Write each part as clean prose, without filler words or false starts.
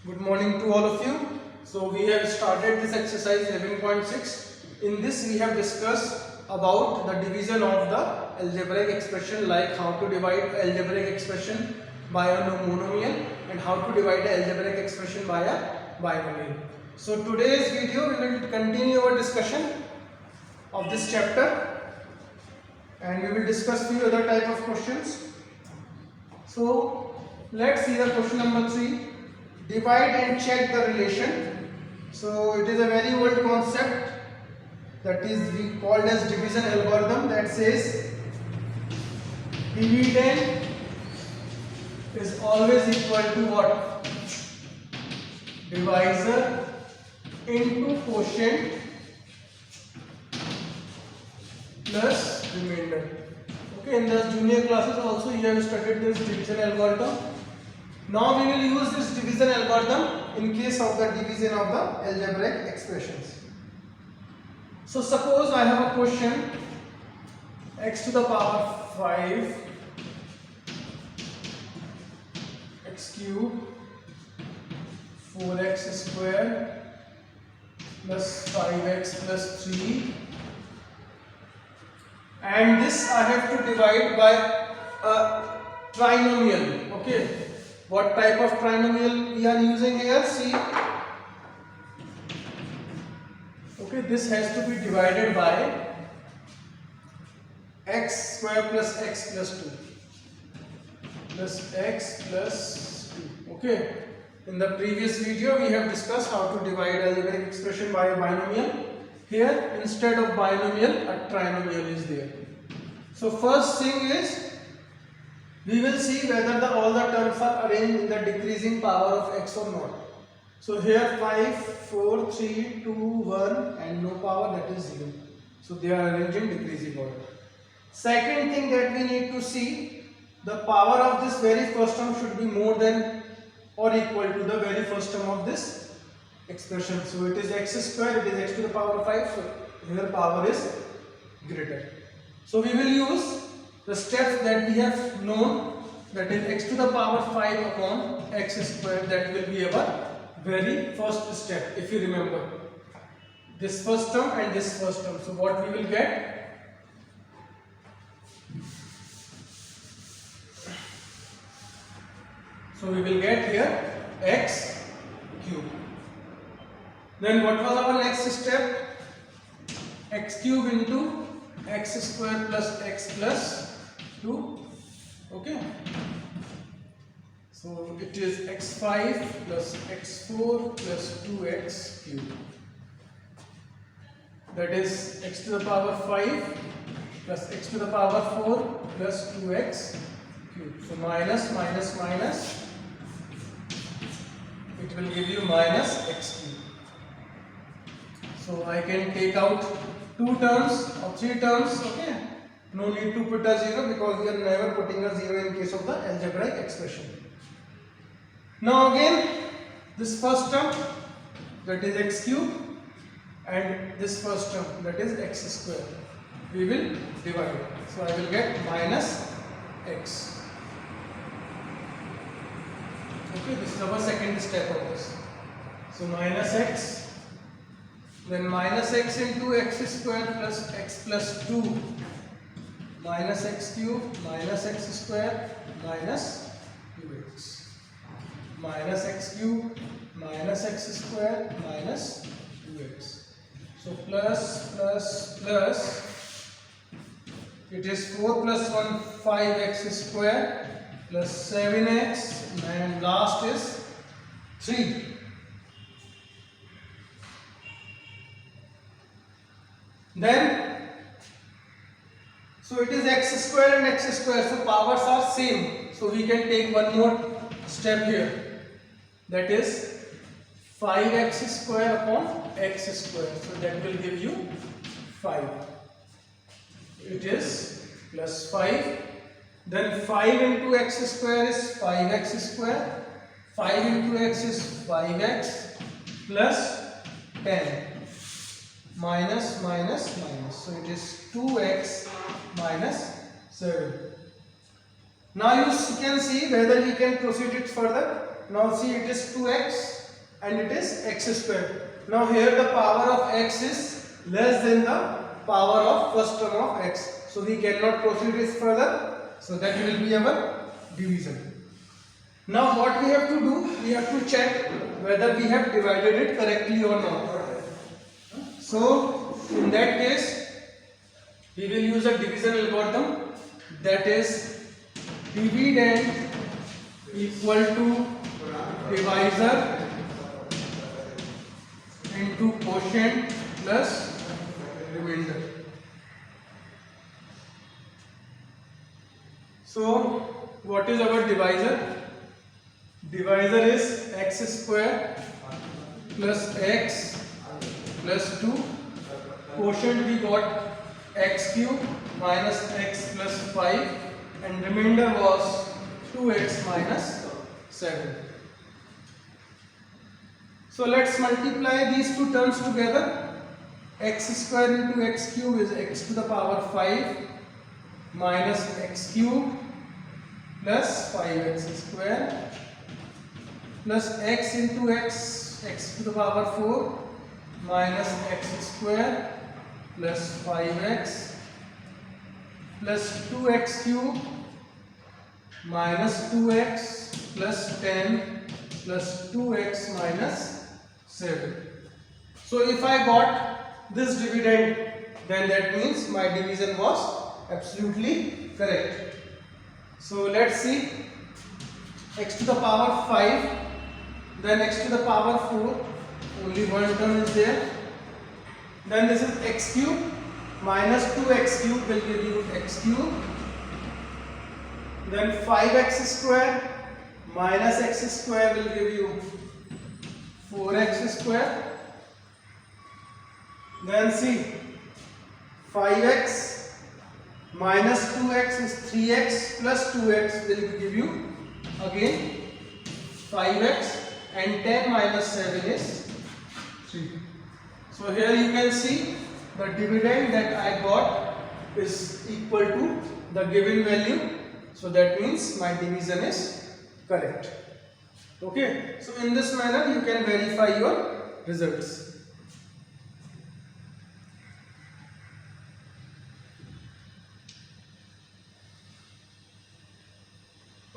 Good morning to all of you. So we have started this exercise 11.6. In this we have discussed about the division of the algebraic expression, like how to divide algebraic expression by a monomial and how to divide the algebraic expression by a binomial. So today's video we will continue our discussion of this chapter and we will discuss few other type of questions. So let's see the question number 3. Divide and check the relation. So it is a very old concept that is we called as division algorithm, that says dividend is always equal to what? Divisor into quotient plus remainder. Okay, in the junior classes also you have studied this division algorithm. Now we will use this division algorithm in case of the division of the algebraic expressions. So suppose I have a question x to the power 5 x cube 4x square plus 5x plus 3, and this I have to divide by a trinomial. Okay. What type of trinomial we are using here? See, okay, this has to be divided by x square plus x plus 2 plus x plus 2. Okay, in the previous video we have discussed how to divide algebraic expression by a binomial. Here instead of binomial a trinomial is there. So first thing is we will see whether all the terms are arranged in the decreasing power of x or not. So here 5, 4, 3, 2, 1 and no power, that is 0. So they are arranged in decreasing order. Second thing that we need to see, the power of this very first term should be more than or equal to the very first term of this expression. So it is x square, it is x to the power 5, so here power is greater. So we will use the steps that we have known, that is x to the power 5 upon x square, that will be our very first step, if you remember. This first term and this first term. So what we will get? So we will get here x cube. Then what was our next step? X cube into x square plus x plus 2. Okay, so it is x5 plus x4 plus 2x cube, that is x to the power 5 plus x to the power 4 plus 2x cube. So minus minus minus, it will give you minus x cube. So I can take out 2 terms or 3 terms. Okay, no need to put a 0 because we are never putting a 0 in case of the algebraic expression. Now again, this first term, that is x cube, and this first term, that is x square, we will divide it. So I will get minus x. Okay, this is our second step of this. So minus x, then minus x into x square plus x plus 2, minus x cube minus x square minus 2x, minus x cube minus x square minus 2x. So plus plus plus, it is 4 plus 1 5x square plus 7x, and last is 3. Then so it is x square and x square, so powers are same. So we can take one more step here, that is 5x square upon x square. So that will give you 5. It is plus 5. Then 5 into x square is 5x square. 5 into x is 5x plus 10. Minus minus minus. So it is 2x minus 7. Now you can see whether we can proceed it further. Now see, it is 2x and it is x square. Now here the power of x is less than the power of first term of x. So we cannot proceed this further. So that will be our division. Now what we have to do, we have to check whether we have divided it correctly or not. So in that case, we will use a division algorithm, that is dividend equal to divisor into quotient plus remainder. So what is our divisor? Divisor is x square plus x plus 2. Quotient we got x cube minus x plus 5, and remainder was 2x minus 7. So let's multiply these two terms together. X square into x cube is x to the power 5 minus x cube plus 5x square plus x into x, x to the power 4 minus x square plus 5x plus 2x cube minus 2x plus 10 plus 2x minus 7. So if I got this dividend, then that means my division was absolutely correct. So let's see, x to the power 5, then x to the power 4, only one term is there. Then this is x cube minus 2x cube will give you x cube. Then 5x square minus x square will give you 4x square. Then see, 5x minus 2x is 3x plus 2x will give you again 5x, and 10 minus 7 is 3. So here you can see the dividend that I got is equal to the given value. So that means my division is correct. Okay. So in this manner you can verify your results.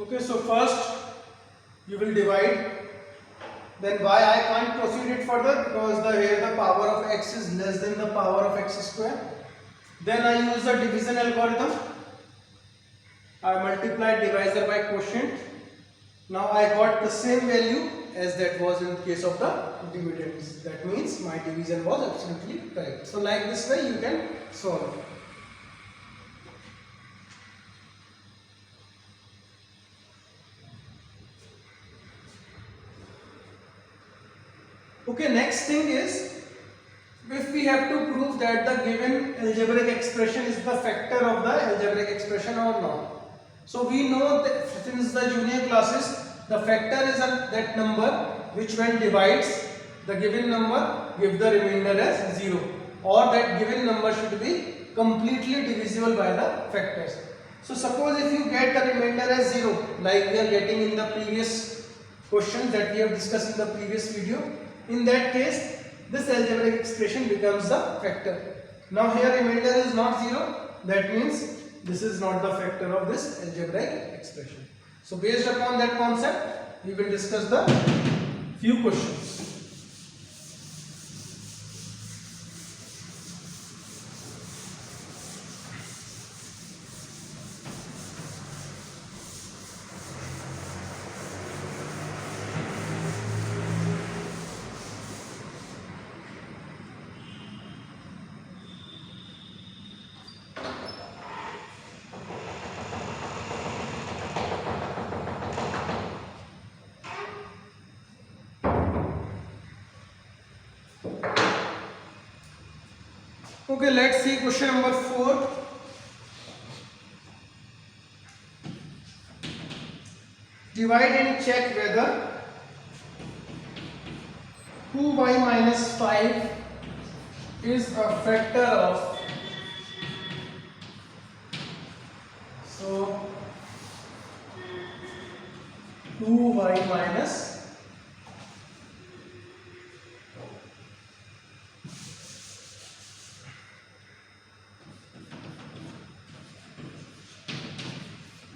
Okay. So first you will divide. Then why I can't proceed it further? Because here the power of x is less than the power of x square. Then I use the division algorithm. I multiplied divisor by quotient. Now I got the same value as that was in case of the dividends. That means my division was absolutely correct. So like this way you can solve. Okay, next thing is, if we have to prove that the given algebraic expression is the factor of the algebraic expression or not. So we know that since the junior classes, the factor is that number which when divides the given number give the remainder as 0, or that given number should be completely divisible by the factors. So suppose if you get the remainder as 0, like we are getting in the previous question that we have discussed in the previous video, in that case this algebraic expression becomes the factor. Now here remainder is not 0, that means this is not the factor of this algebraic expression. So based upon that concept we will discuss the few questions. Okay, let's see question number 4. Divide and check whether 2y minus 5 is a factor of, so 2 2y minus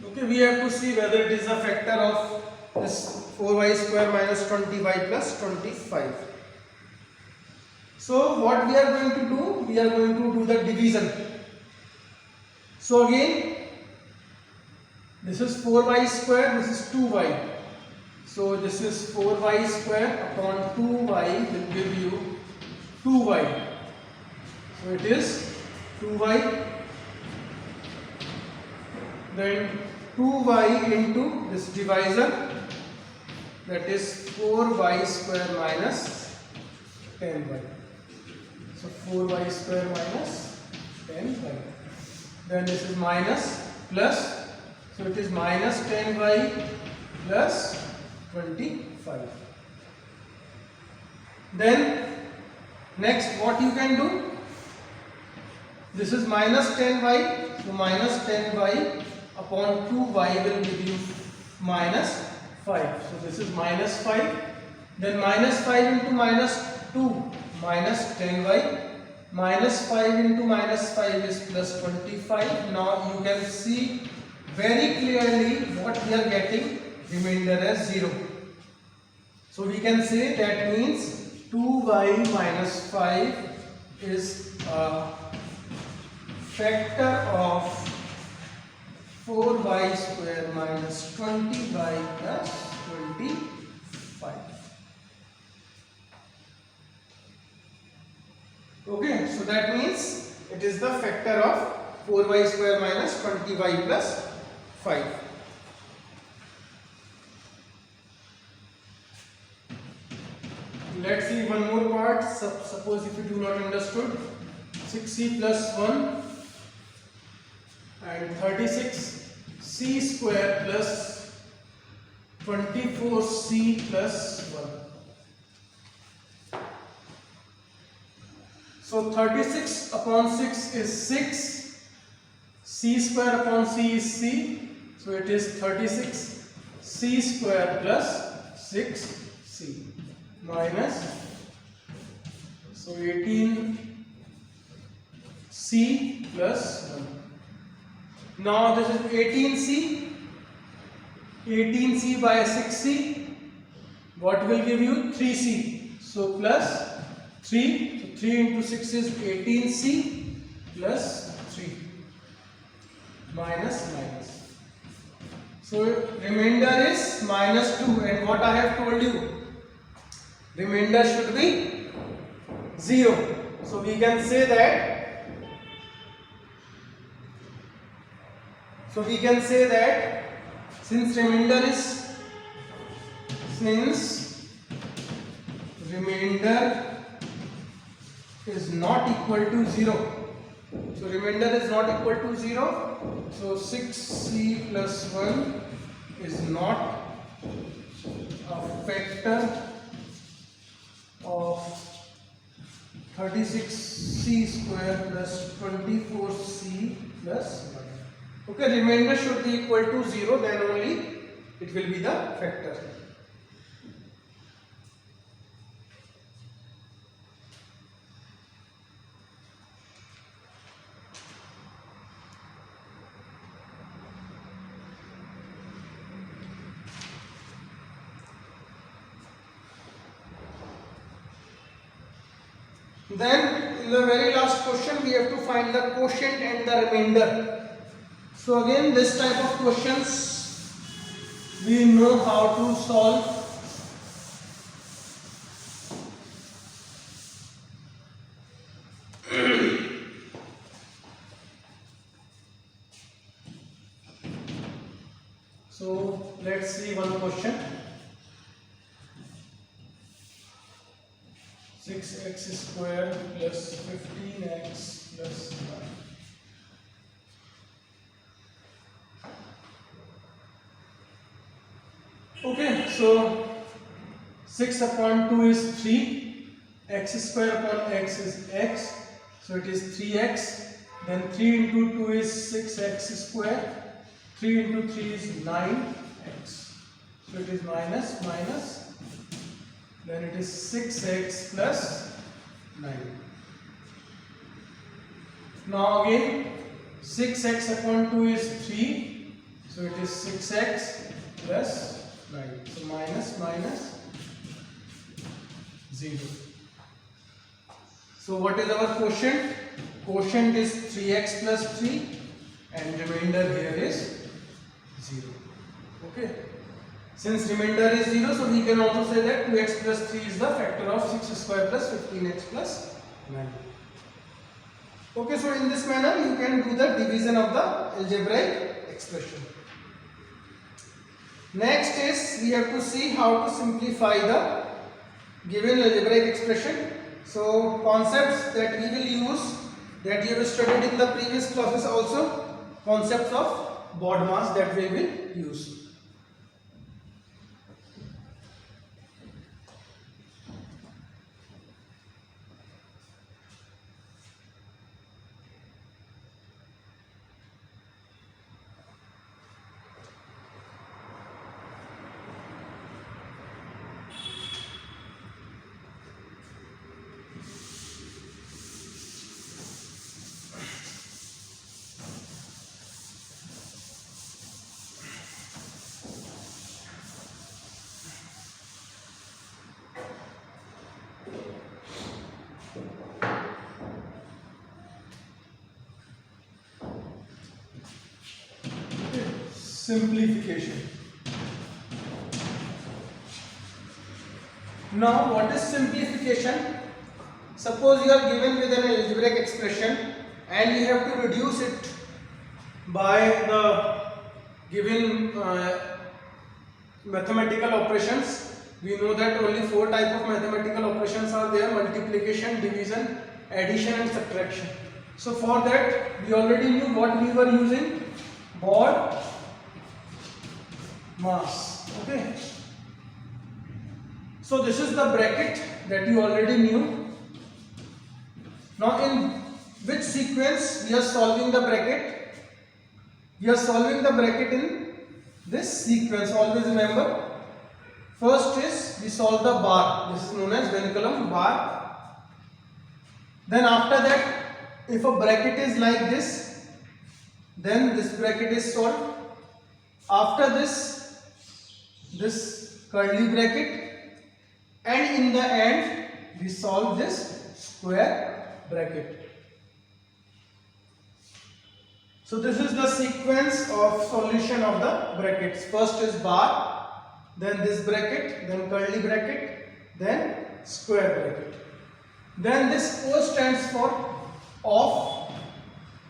okay, we have to see whether it is a factor of this 4y square minus 20y plus 25. So what we are going to do, we are going to do the division. So again, this is 4y square, this is 2y. So this is 4y square upon 2y will give you 2y. So it is 2y. Then 2y into this divisor, that is 4y square minus 10y. So 4y square minus 10y. Then this is minus plus, so it is minus 10y plus 25. Then next what you can do, this is minus 10y, so minus 10y upon 2y will give you minus 5. So this is minus 5. Then minus 5 into minus 2, minus 10y. Minus 5 into minus 5 is plus 25. Now you can see very clearly what we are getting, remainder as 0. So we can say that means 2y minus 5 is a factor of 4y square minus 20y plus 25. Okay, so that means it is the factor of 4y square minus 20y plus 5. Let's see one more part. Suppose if you do not understood, 6c plus 1 and 36c square plus 24c plus 1. So 36 upon 6 is 6, c square upon c is c, so it is 36 c square plus 6c minus, so 18 c plus 1. Now this is 18c by 6c, what will give you 3c, so plus 3, so 3 into 6 is 18c plus 3 minus minus. So remainder is minus 2, and what I have told you, remainder should be 0. So we can say that, since remainder is not equal to 0. So remainder is not equal to 0. So 6c plus 1 is not a factor of 36c square plus 24c plus 1. Okay, remainder should be equal to 0, then only it will be the factor. Then in the very last question we have to find the quotient and the remainder. So again, this type of questions we know how to solve. So let's see one question. 6x square plus 15x plus 1. Okay, so 6 upon 2 is 3, x square upon x is x, so it is 3x, then 3 into 2 is 6x square, 3 into 3 is 9x. So it is minus minus, then it is 6x plus 9. Now again 6x upon 2 is 3, so it is 6x plus 9. So minus minus 0. So what is our quotient? Quotient is 3x plus 3 and remainder here is 0. Okay. Since remainder is 0, so we can also say that 2x plus 3 is the factor of 6 square plus 15x plus 9. Okay, so in this manner you can do the division of the algebraic expression. Next is we have to see how to simplify the given algebraic expression. So concepts that we will use, that you have studied in the previous classes also, concepts of BODMAS that we will use. Simplification. Now what is simplification? Suppose you are given with an algebraic expression and you have to reduce it by the given mathematical operations. We know that only 4 types of mathematical operations are there: multiplication, division, addition and subtraction. So for that we already knew what we were using: BOD mass. Okay, so this is the bracket that you already knew. Now in which sequence we are solving the bracket? We are solving the bracket in this sequence. Always remember, first is we solve the bar. This is known as Venn bar. Then after that, if a bracket is like this, then this bracket is solved. After this curly bracket, and in the end we solve this square bracket. So this is the sequence of solution of the brackets. First is bar, then this bracket, then curly bracket, then square bracket. Then this O stands for off,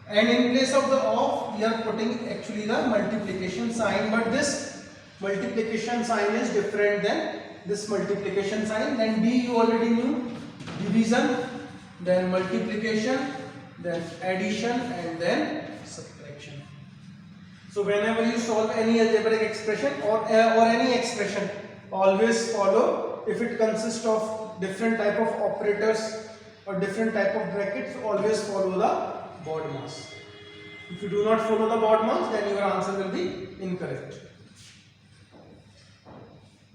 and in place of the off we are putting actually the multiplication sign, but this multiplication sign is different than this multiplication sign. Then B you already knew: division, then multiplication, then addition, and then subtraction. So whenever you solve any algebraic expression or any expression, always follow, if it consists of different type of operators or different type of brackets, always follow the BODMAS. If you do not follow the BODMAS, then your answer will be incorrect.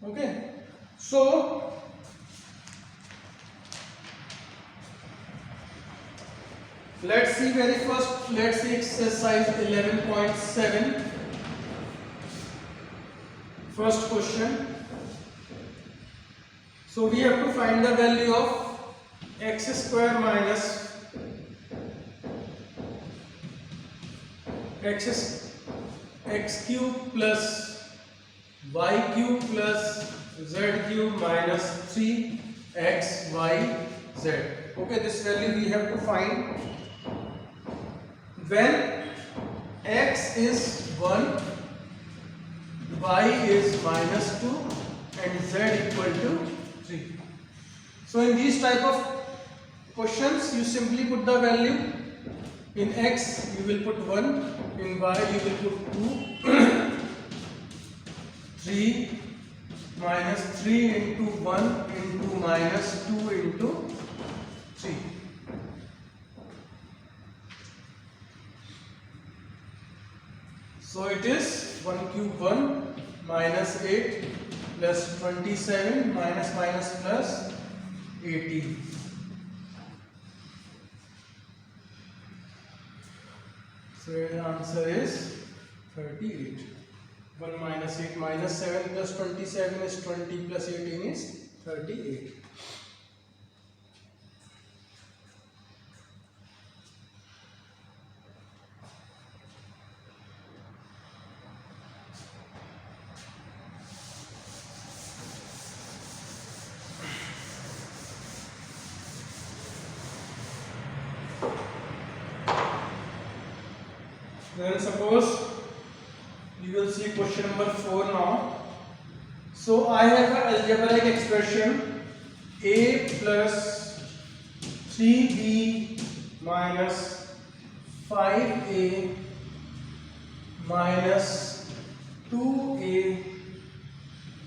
Okay, so let's see very first, let's see exercise 11.7. First question. So we have to find the value of x square minus x cube plus y cube plus z cube minus 3xyz. Okay, this value we have to find when x is 1, y is minus 2 and z equal to 3. So in these type of questions you simply put the value. In x you will put 1, in y you will put 2, 3 minus 3 into 1 into minus 2 into 3. So it is 1 cube 1, minus 8 plus 27 minus minus plus 18. So the answer is 38. 1 minus 8 minus 7 plus 27 is 20 plus 18 is 38. Then suppose you will see question number 4 now. So I have an algebraic expression a plus 3b minus 5a minus 2a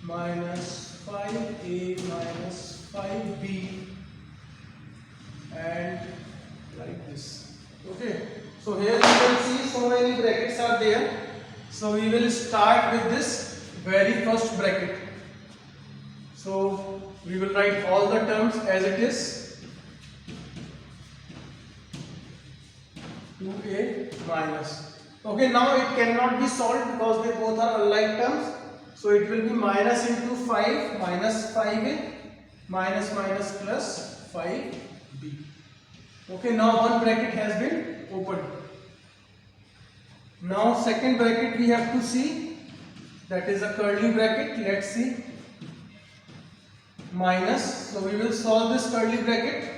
minus 5a minus 5b and like this. Okay. So here you can see so many brackets are there. So we will start with this very first bracket. So we will write all the terms as it is. 2a minus. Okay, now it cannot be solved because they both are unlike terms. So it will be minus into 5 minus 5a minus minus plus 5b. Okay, now one bracket has been opened. Now second bracket we have to see, that is a curly bracket. Let's see. Minus, so we will solve this curly bracket.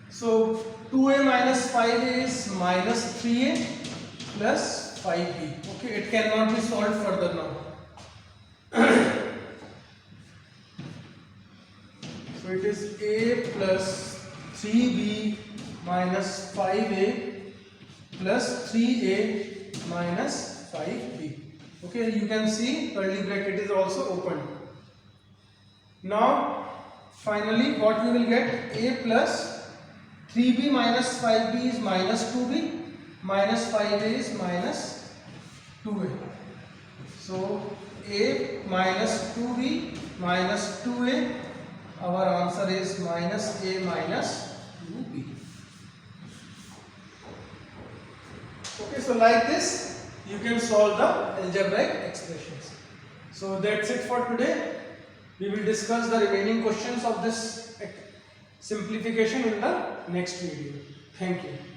So 2a minus 5a is minus 3a plus 5b. Okay, it cannot be solved further now. So it is a plus 3b minus 5a plus 3a minus 5b. Okay, you can see curly bracket is also open. Now finally what we will get, a plus 3b minus 5b is minus 2b minus 5a is minus 2a. So a minus 2b minus 2a, our answer is minus a minus 2b. Okay, so like this you can solve the algebraic expressions. So that's it for today. We will discuss the remaining questions of this simplification in the next video. Thank you.